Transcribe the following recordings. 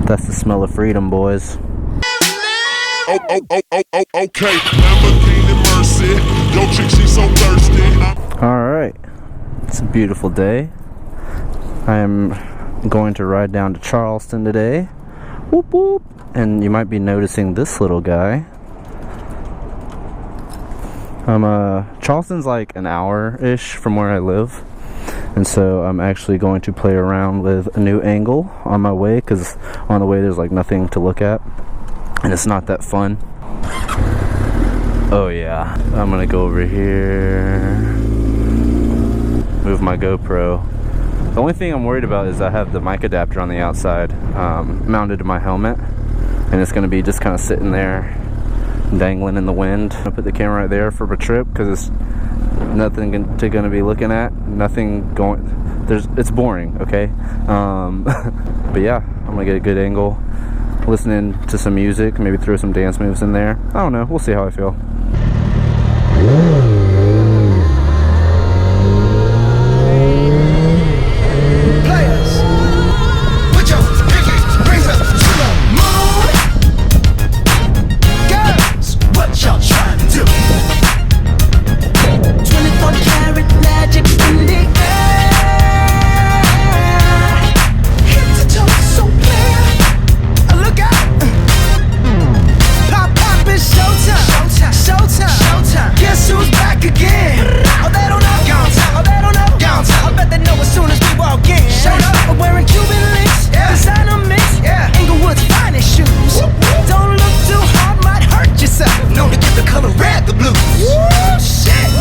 That's the smell of freedom, boys. Okay, Lamborghini Mercy. Yo, chick, she's so thirsty. Alright, it's a beautiful day. I am going to ride down to Charleston today. Whoop whoop. And you might be noticing this little guy. Charleston's like an hour-ish from where I live. And so I'm actually going to play around with a new angle on my way, because on the way there's like nothing to look at. And it's not that fun. Oh yeah, I'm gonna go over here, move my GoPro. The only thing I'm worried about is I have the mic adapter on the outside, mounted to my helmet, and it's gonna be just kind of sitting there, dangling in the wind. I'm gonna put the camera right there for a trip, because it's nothing to gonna be looking at, nothing going. It's boring, okay. But yeah, I'm gonna get a good angle, listening to some music, maybe throw some dance moves in there. I don't know, we'll see how I feel. Players, put your pinky rings up to the moon. Girls, what y'all trying to do? 24 karat magic in the air. Head to toe so clear. Look out. Pop, pop, it's showtime. Showtime. Guess who's back again? Oh, they don't know. Oh, they don't know. I bet they know as soon as we walk in. Shut up. I'm wearing Cuban links. Designer mix. Inglewood's finest shoes. Don't look too hard, might hurt yourself. Known to give the color red the blues. Shit.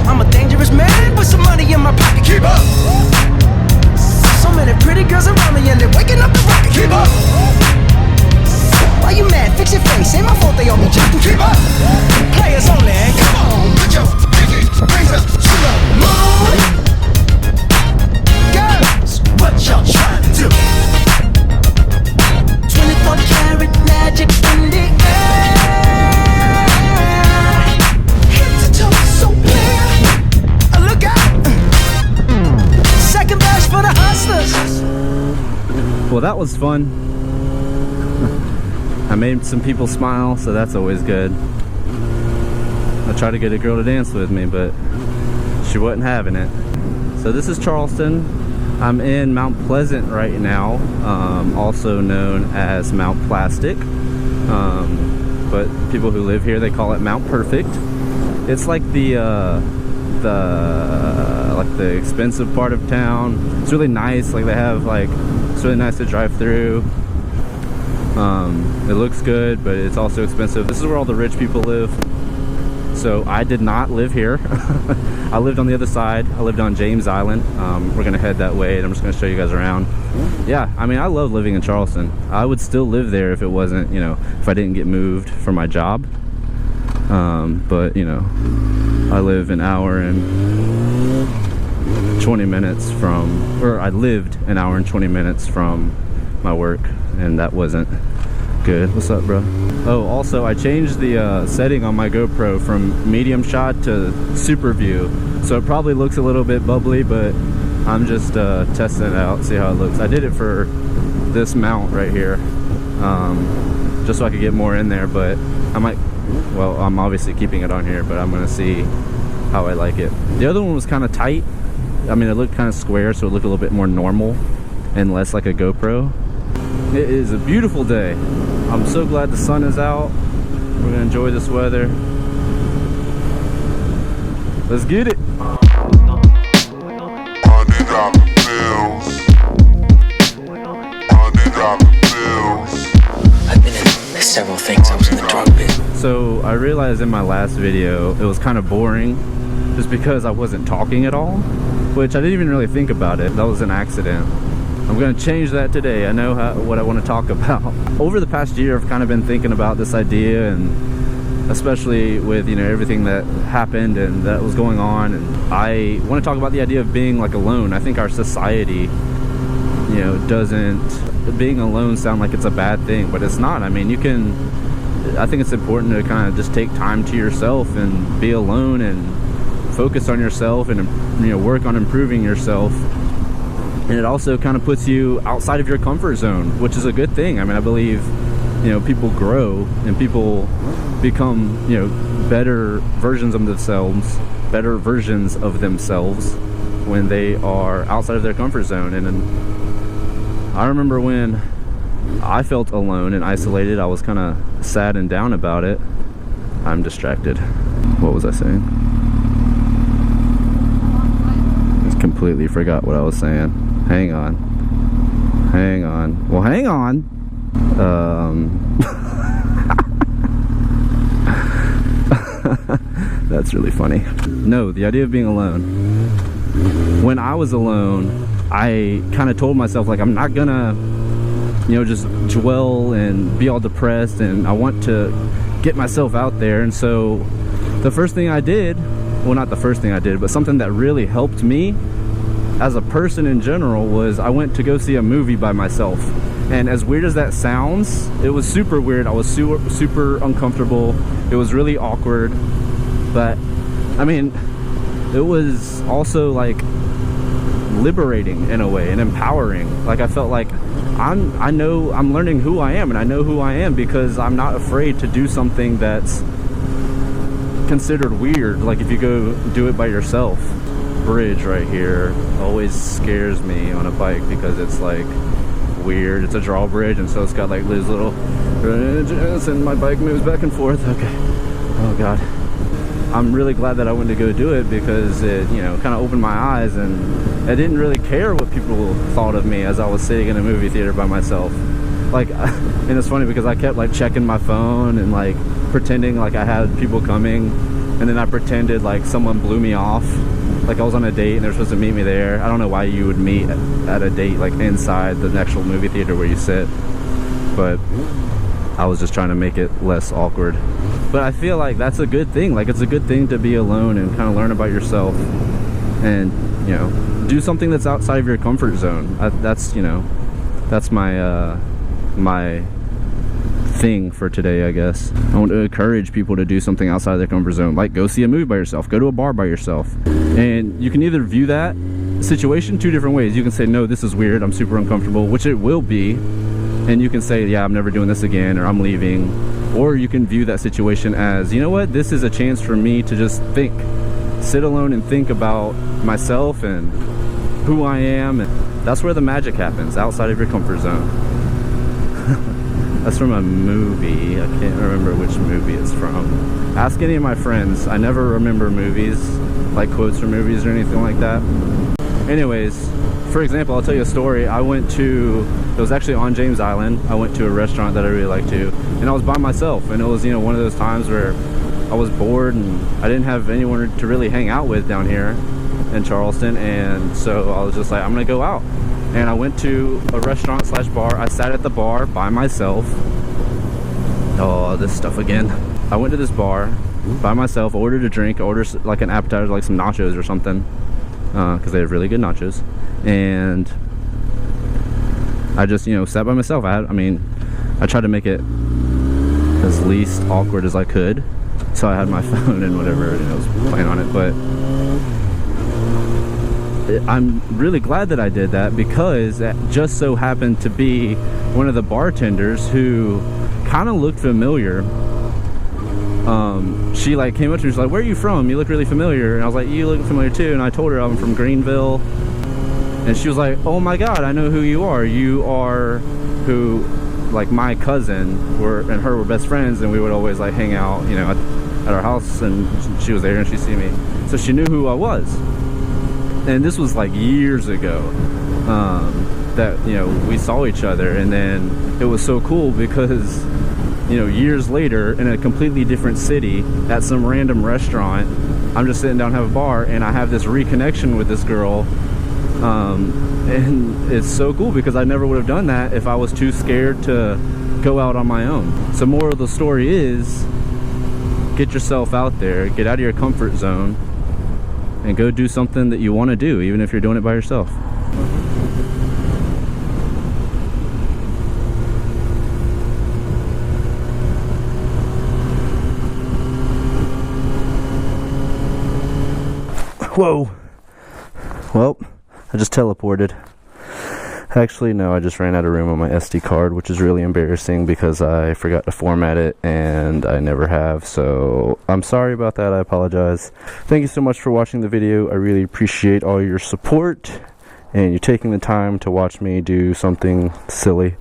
I'm a dangerous man with some money in my pocket. Keep up. So many pretty girls around me and they're waking up the rocket. Keep up. Why you mad? Fix your face. Ain't my fault they all be jacking. Keep up. Players only. Come on, put your pinky rings up to the moon. Girls, what y'all trying to do? 24 karat magic in the air. Head to toe so clear. Look out. Second best for the hustlers. Well, that was fun. I made some people smile, so that's always good. I tried to get a girl to dance with me, but she wasn't having it. So this is Charleston. I'm in Mount Pleasant right now, also known as Mount Plastic. But people who live here, they call it Mount Perfect. It's like the expensive part of town. It's really nice. Like they have it's really nice to drive through. It looks good, but it's also expensive. This is where all the rich people live. So I did not live here. I lived on the other side. I lived on James Island. We're gonna head that way, and I'm just gonna show you guys around. Yeah, I mean, I love living in Charleston. I would still live there if it wasn't, if I didn't get moved for my job. But I live an hour and 20 minutes from, or I lived an hour and 20 minutes from my work, and that wasn't good. What's up, bro? Oh, also I changed the setting on my GoPro from medium shot to super view, so it probably looks a little bit bubbly, but I'm just testing it out, see how it looks. I did it for this mount right here, just so I could get more in there, but I might, well, I'm obviously keeping it on here, but I'm gonna see how I like it. The other one was kind of tight. I mean, it looked kind of square, so it looked a little bit more normal and less like a GoPro. It is a beautiful day. I'm so glad the sun is out. We're gonna enjoy this weather. Let's get it. I've been in several things. I was in the drug biz. So I realized in my last video it was kind of boring just because I wasn't talking at all, which I didn't even really think about it. That was an accident. I'm gonna change that today. I know what I want to talk about. Over the past year, I've kind of been thinking about this idea, and especially with everything that happened and that was going on, and I want to talk about the idea of being alone. I think our society doesn't, being alone sound like it's a bad thing, but it's not. I mean, I think it's important to kind of just take time to yourself and be alone and focus on yourself and work on improving yourself. And it also kind of puts you outside of your comfort zone, which is a good thing. I mean, I believe, you know, people grow and people become, you know, better versions of themselves when they are outside of their comfort zone. And I remember when I felt alone and isolated, I was kind of sad and down about it. I'm distracted. What was I saying? Just completely forgot what I was saying. Hang on. Well, hang on. That's really funny. No, the idea of being alone. When I was alone, I kind of told myself, like, I'm not gonna, you know, just dwell and be all depressed, and I want to get myself out there. And so the first thing I did, well, not the first thing I did, but something that really helped me as a person in general, was I went to go see a movie by myself. And as weird as that sounds, it was super weird. I was super uncomfortable. It was really awkward. But I mean, it was also like liberating in a way, and empowering. Like, I felt like I know I'm learning who I am, and I know who I am because I'm not afraid to do something that's considered weird. Like if you go do it by yourself. Bridge right here always scares me on a bike because it's like weird. It's a drawbridge, and so it's got like these little bridges, and my bike moves back and forth. Okay. Oh God. I'm really glad that I went to go do it because it, you know, kind of opened my eyes, and I didn't really care what people thought of me as I was sitting in a movie theater by myself. Like, and it's funny because I kept like checking my phone and like pretending like I had people coming, and then I pretended like someone blew me off. Like I was on a date and they're supposed to meet me there. I don't know why you would meet at a date like inside the actual movie theater where you sit, but I was just trying to make it less awkward. But I feel like that's a good thing. Like, it's a good thing to be alone and kind of learn about yourself, and, you know, do something that's outside of your comfort zone. That's, you know, that's my my thing for today, I guess. I want to encourage people to do something outside of their comfort zone, like go see a movie by yourself, go to a bar by yourself. And you can either view that situation two different ways. You can say, no, this is weird, I'm super uncomfortable, which it will be, and you can say, yeah, I'm never doing this again, or I'm leaving. Or you can view that situation as, you know what, this is a chance for me to just think, sit alone and think about myself and who I am. And that's where the magic happens, outside of your comfort zone. That's from a movie. I can't remember which movie it's from. Ask any of my friends. I never remember movies, like quotes from movies or anything like that. Anyways, for example, I'll tell you a story. I went to, it was actually on James Island. I went to a restaurant that I really like to, and I was by myself. And it was, you know, one of those times where I was bored and I didn't have anyone to really hang out with down here in Charleston. And so I was just like, I'm gonna go out. And I went to a restaurant slash bar. I sat at the bar by myself. Oh, this stuff again. I went to this bar by myself, ordered a drink, ordered like an appetizer, like some nachos or something, because they have really good nachos. And I just, you know, sat by myself. I tried to make it as least awkward as I could. So I had my phone and whatever, and I was playing on it. But I'm really glad that I did that, because it just so happened to be one of the bartenders who kind of looked familiar. She like came up to me, she's like, where are you from? You look really familiar. And I was like, you look familiar too. And I told her I'm from Greenville. And she was like, oh my God, I know who you are. You are who, like, my cousin and her were best friends, and we would always like hang out, you know, at our house, and she was there and she'd see me. So she knew who I was. And this was like years ago that, you know, we saw each other. And then it was so cool because, you know, years later in a completely different city at some random restaurant, I'm just sitting down have a bar, and I have this reconnection with this girl. And it's so cool because I never would have done that if I was too scared to go out on my own. So moral of the story is, get yourself out there, get out of your comfort zone, and go do something that you want to do, even if you're doing it by yourself. Whoa. Well, I just teleported. Actually, no, I just ran out of room on my SD card, which is really embarrassing because I forgot to format it and I never have. So I'm sorry about that. I apologize. Thank you so much for watching the video. I really appreciate all your support and you taking the time to watch me do something silly.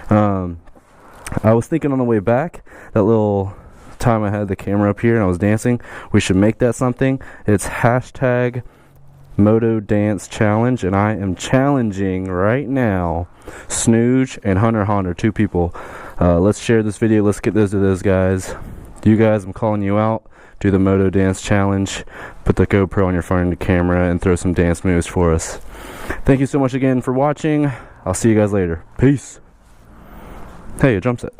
I was thinking on the way back, that little time I had the camera up here and I was dancing, we should make that something. It's hashtag Moto Dance Challenge, and I am challenging right now Snooge and Hunter, 2 people. Let's share this video. Let's get those to those guys. You guys, I'm calling you out. Do the Moto Dance Challenge. Put the GoPro on your front of the camera and throw some dance moves for us. Thank you so much again for watching. I'll see you guys later. Peace. Hey, a drum set.